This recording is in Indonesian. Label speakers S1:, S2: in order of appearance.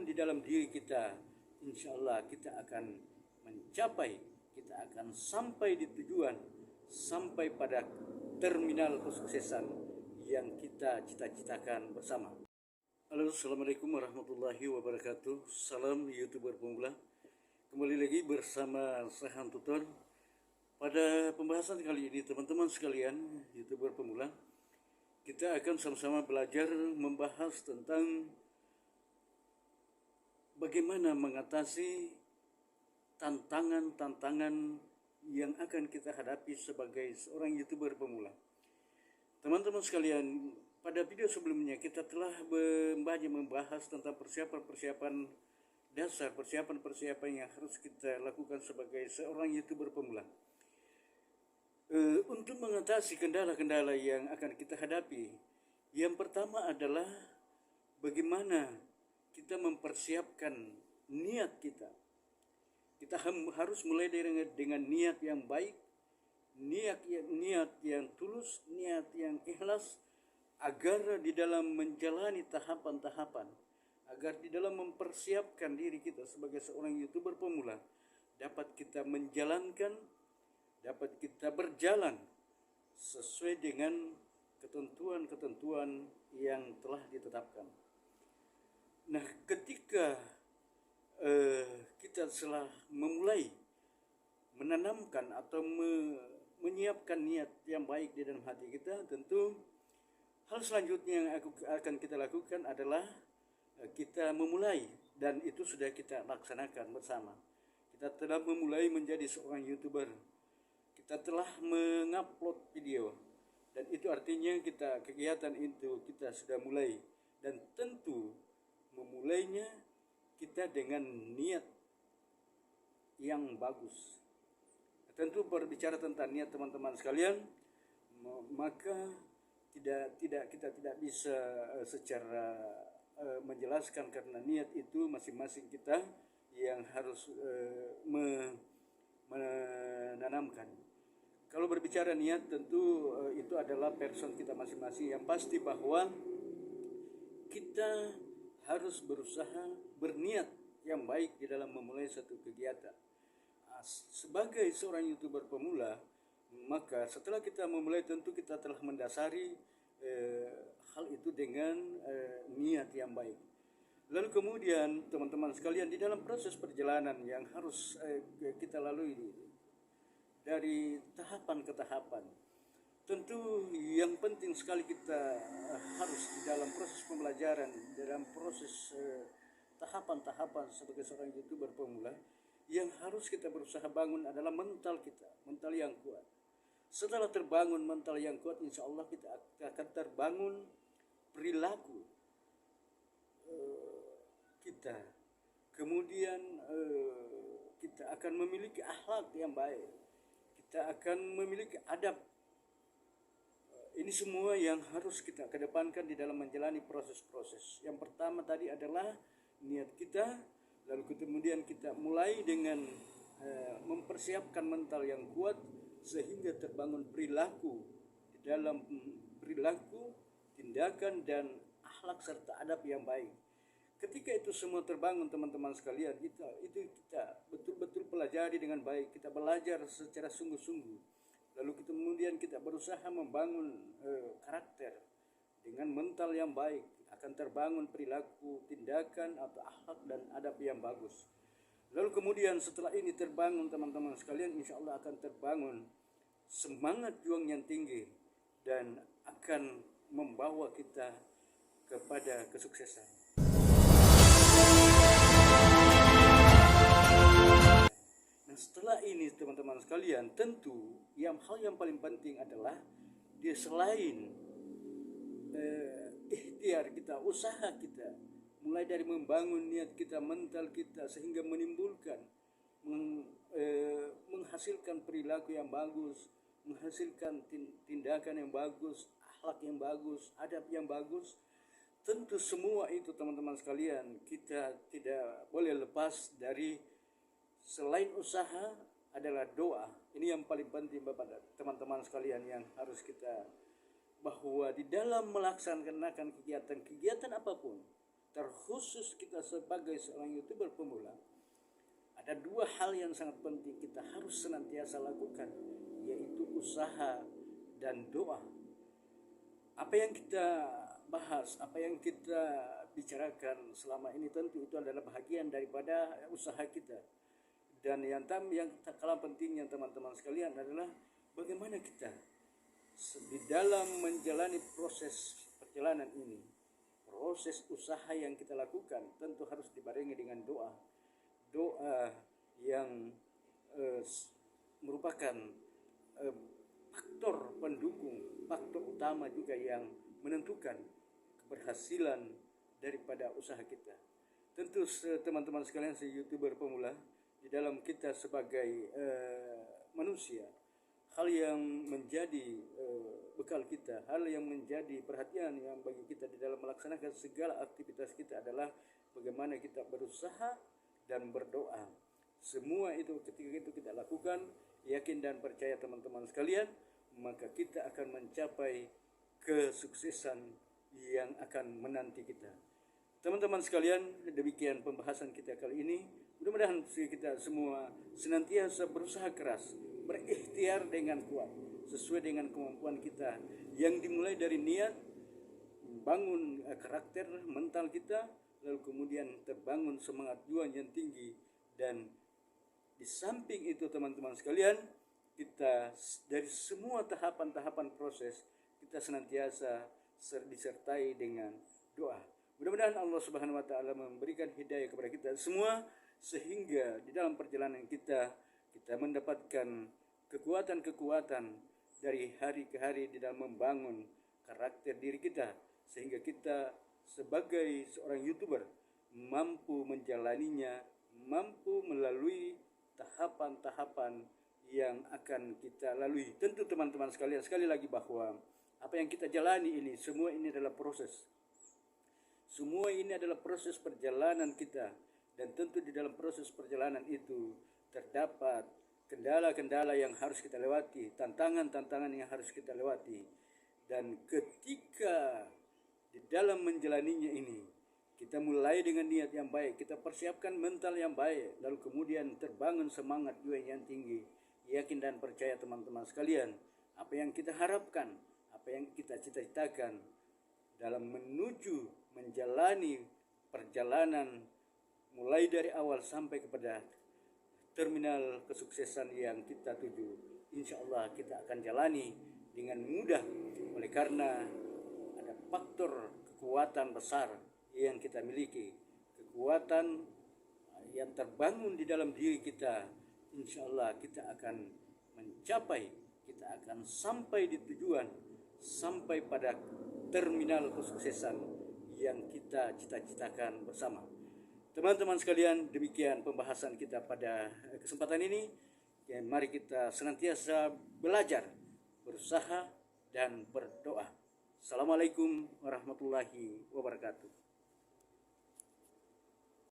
S1: di dalam diri kita, insya Allah kita akan mencapai, kita akan sampai di tujuan, sampai pada terminal kesuksesan yang kita cita-citakan bersama. Halo, assalamualaikum warahmatullahi wabarakatuh. Salam YouTuber pemula. Kembali lagi bersama Sahan Tutor. Pada pembahasan kali ini teman-teman sekalian YouTuber pemula, kita akan sama-sama belajar membahas tentang bagaimana mengatasi tantangan-tantangan yang akan kita hadapi sebagai seorang YouTuber pemula. Teman-teman sekalian, pada video sebelumnya kita telah membahas tentang persiapan-persiapan dasar, persiapan-persiapan yang harus kita lakukan sebagai seorang YouTuber pemula. Untuk mengatasi kendala-kendala yang akan kita hadapi, yang pertama adalah bagaimana kita mempersiapkan niat kita. Kita harus mulai dengan niat yang baik, niat yang tulus, niat yang ikhlas, agar di dalam menjalani tahapan-tahapan, agar di dalam mempersiapkan diri kita sebagai seorang YouTuber pemula, dapat kita menjalankan, dapat kita berjalan sesuai dengan ketentuan-ketentuan yang telah ditetapkan. Nah, ketika kita telah memulai menanamkan atau menyiapkan niat yang baik di dalam hati kita, tentu hal selanjutnya yang akan kita lakukan adalah kita memulai, dan itu sudah kita laksanakan bersama. Kita telah memulai menjadi seorang YouTuber. Kita telah mengupload video, dan itu artinya kegiatan itu kita sudah mulai, dan tentu memulainya kita dengan niat yang bagus. Tentu berbicara tentang niat teman-teman sekalian, maka kita tidak bisa secara menjelaskan, karena niat itu masing-masing kita yang harus menanamkan. Kalau berbicara niat, tentu itu adalah person kita masing-masing. Yang pasti bahwa kita harus berusaha berniat yang baik di dalam memulai satu kegiatan. Sebagai seorang YouTuber pemula, maka setelah kita memulai, tentu kita telah mendasari hal itu dengan niat yang baik. Lalu kemudian teman-teman sekalian, di dalam proses perjalanan yang harus kita lalui dari tahapan ke tahapan, tentu yang penting sekali kita harus di dalam proses pembelajaran, dalam proses tahapan-tahapan sebagai seorang YouTuber pemula, yang harus kita berusaha bangun adalah mental kita, mental yang kuat. Setelah terbangun mental yang kuat, insya Allah kita akan terbangun perilaku kita. Kemudian kita akan memiliki akhlak yang baik. Kita akan memiliki adab. Ini semua yang harus kita kedepankan di dalam menjalani proses-proses. Yang pertama tadi adalah niat kita, lalu kemudian kita mulai dengan mempersiapkan mental yang kuat, sehingga terbangun perilaku, di dalam perilaku, tindakan, dan akhlak serta adab yang baik. Ketika itu semua terbangun teman-teman sekalian, kita betul-betul pelajari dengan baik, kita belajar secara sungguh-sungguh, lalu kemudian kita berusaha membangun karakter dengan mental yang baik, akan terbangun perilaku, tindakan, atau akhlak dan adab yang bagus. Lalu kemudian setelah ini terbangun teman-teman sekalian, insya Allah akan terbangun semangat juang yang tinggi, dan akan membawa kita kepada kesuksesan. Nah, setelah ini teman-teman sekalian, tentu hal yang paling penting adalah dia selain ikhtiar kita, usaha kita, mulai dari membangun niat kita, mental kita, sehingga menimbulkan menghasilkan perilaku yang bagus, menghasilkan tindakan yang bagus, akhlak yang bagus, adab yang bagus. Tentu semua itu teman-teman sekalian, kita tidak boleh lepas dari, selain usaha adalah doa. Ini yang paling penting Bapak dan teman-teman sekalian, yang harus kita, bahwa di dalam melaksanakan kegiatan apapun, terkhusus kita sebagai seorang YouTuber pemula, ada dua hal yang sangat penting kita harus senantiasa lakukan, yaitu usaha dan doa. Apa yang kita bahas, apa yang kita bicarakan selama ini tentu itu adalah bahagian daripada usaha kita. Dan yang tak kalah pentingnya teman-teman sekalian adalah bagaimana kita di dalam menjalani proses perjalanan ini, proses usaha yang kita lakukan tentu harus dibarengi dengan doa. Doa yang merupakan faktor pendukung, faktor utama juga yang menentukan keberhasilan daripada usaha kita. Tentu teman-teman sekalian, YouTuber pemula, di dalam kita sebagai manusia, hal yang menjadi bekal kita, hal yang menjadi perhatian yang bagi kita di dalam melaksanakan segala aktivitas kita adalah bagaimana kita berusaha dan berdoa. Semua itu ketika itu kita lakukan, yakin dan percaya teman-teman sekalian, maka kita akan mencapai kesuksesan yang akan menanti kita. Teman-teman sekalian, demikian pembahasan kita kali ini. Mudah-mudahan kita semua senantiasa berusaha keras, berikhtiar dengan kuat, sesuai dengan kemampuan kita, yang dimulai dari niat, bangun karakter mental kita, lalu kemudian terbangun semangat juang yang tinggi. Dan di samping itu teman-teman sekalian, kita dari semua tahapan-tahapan proses, kita senantiasa disertai dengan doa. Mudah-mudahan Allah Subhanahu wa taala memberikan hidayah kepada kita semua, sehingga di dalam perjalanan kita mendapatkan kekuatan-kekuatan dari hari ke hari di dalam membangun karakter diri kita, sehingga kita sebagai seorang YouTuber mampu menjalaninya, mampu melalui tahapan-tahapan yang akan kita lalui. Tentu teman-teman sekalian, sekali lagi bahwa apa yang kita jalani ini, semua ini adalah proses. Semua ini adalah proses perjalanan kita, dan tentu di dalam proses perjalanan itu terdapat kendala-kendala yang harus kita lewati, tantangan-tantangan yang harus kita lewati. Dan ketika di dalam menjalaninya ini, kita mulai dengan niat yang baik, kita persiapkan mental yang baik, lalu kemudian terbangun semangat juga yang tinggi. Yakin dan percaya teman-teman sekalian, apa yang kita harapkan, apa yang kita cita-citakan dalam menuju menjalani perjalanan mulai dari awal sampai kepada terminal kesuksesan yang kita tuju, insya Allah kita akan jalani dengan mudah, oleh karena ada faktor kekuatan besar yang kita miliki, kekuatan yang terbangun di dalam diri kita. Insya Allah kita akan mencapai, kita akan sampai di tujuan, sampai pada terminal kesuksesan yang kita cita-citakan bersama. Teman-teman sekalian, demikian pembahasan kita pada kesempatan ini. Ya, mari kita senantiasa belajar, berusaha, dan berdoa. Assalamualaikum warahmatullahi wabarakatuh.